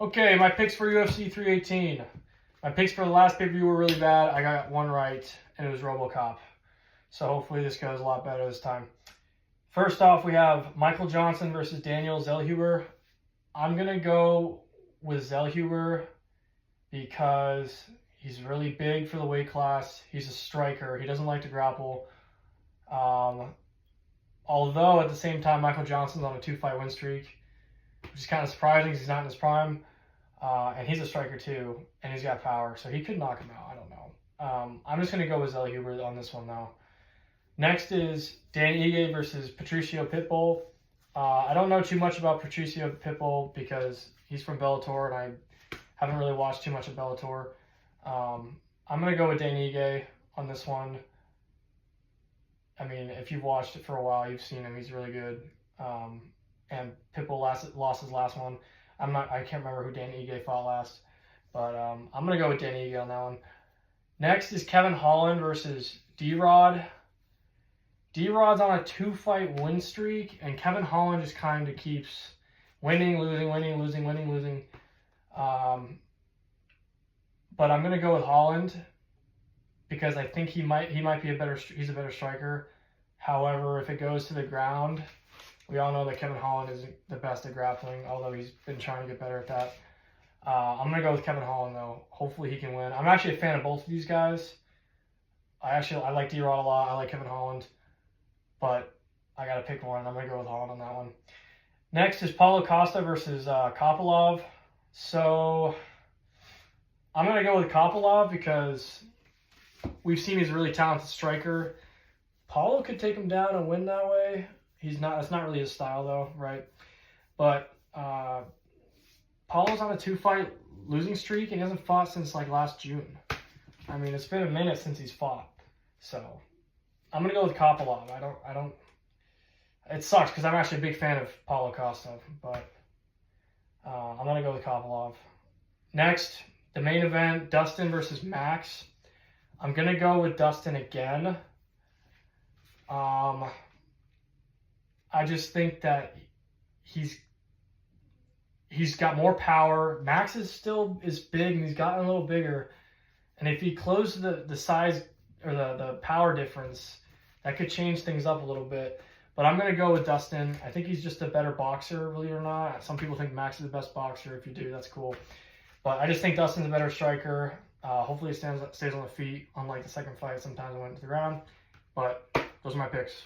Okay, my picks for UFC 318. My picks for the last pay-per-view were really bad. I got one right, and it was RoboCop. So hopefully this goes a lot better this time. First off, we have Michael Johnson versus Daniel Zellhuber. I'm going to go with Zellhuber because he's really big for the weight class. He's a striker. He doesn't like to grapple. Although, at the same time, Michael Johnson's on a 2-fight win streak, which is kind of surprising because he's not in his prime. And he's a striker too, and he's got power, so he could knock him out. I don't know. I'm just going to go with Zellhuber on this one, though. Next is Dan Ige versus Patricio Pitbull. I don't know too much about Patricio Pitbull because he's from Bellator, and I haven't really watched too much of Bellator. I'm going to go with Dan Ige on this one. I mean, if you've watched it for a while, you've seen him. He's really good. And Pitbull lost his last one. I can't remember who Dan Ige fought last, but I'm going to go with Dan Ige on that one. Next is Kevin Holland versus D-Rod. D-Rod's on a 2-fight win streak, and Kevin Holland just kind of keeps winning, losing, winning, losing, winning, losing. But I'm going to go with Holland because I think he's a better striker. However, if it goes to the ground, we all know that Kevin Holland isn't the best at grappling, although he's been trying to get better at that. I'm going to go with Kevin Holland, though. Hopefully he can win. I'm actually a fan of both of these guys. I like D-Rod a lot. I like Kevin Holland. But I got to pick one. I'm going to go with Holland on that one. Next is Paulo Costa versus Kopylov. So I'm going to go with Kopylov because we've seen he's a really talented striker. Paulo could take him down and win that way. That's not really his style, though, right? But Paulo's on a 2-fight losing streak, and he hasn't fought since like last June. I mean, it's been a minute since he's fought. So I'm gonna go with Kopylov. I don't. It sucks because I'm actually a big fan of Paulo Costa, but I'm gonna go with Kopylov. Next, the main event: Dustin versus Max. I'm gonna go with Dustin again. I just think that he's got more power. Max is big, and he's gotten a little bigger. And if he closes the size or the power difference, that could change things up a little bit. But I'm going to go with Dustin. I think he's just a better boxer, believe it or not. Some people think Max is the best boxer. If you do, that's cool. But I just think Dustin's a better striker. Hopefully he stays on the feet, unlike the second fight. Sometimes I went to the ground. But those are my picks.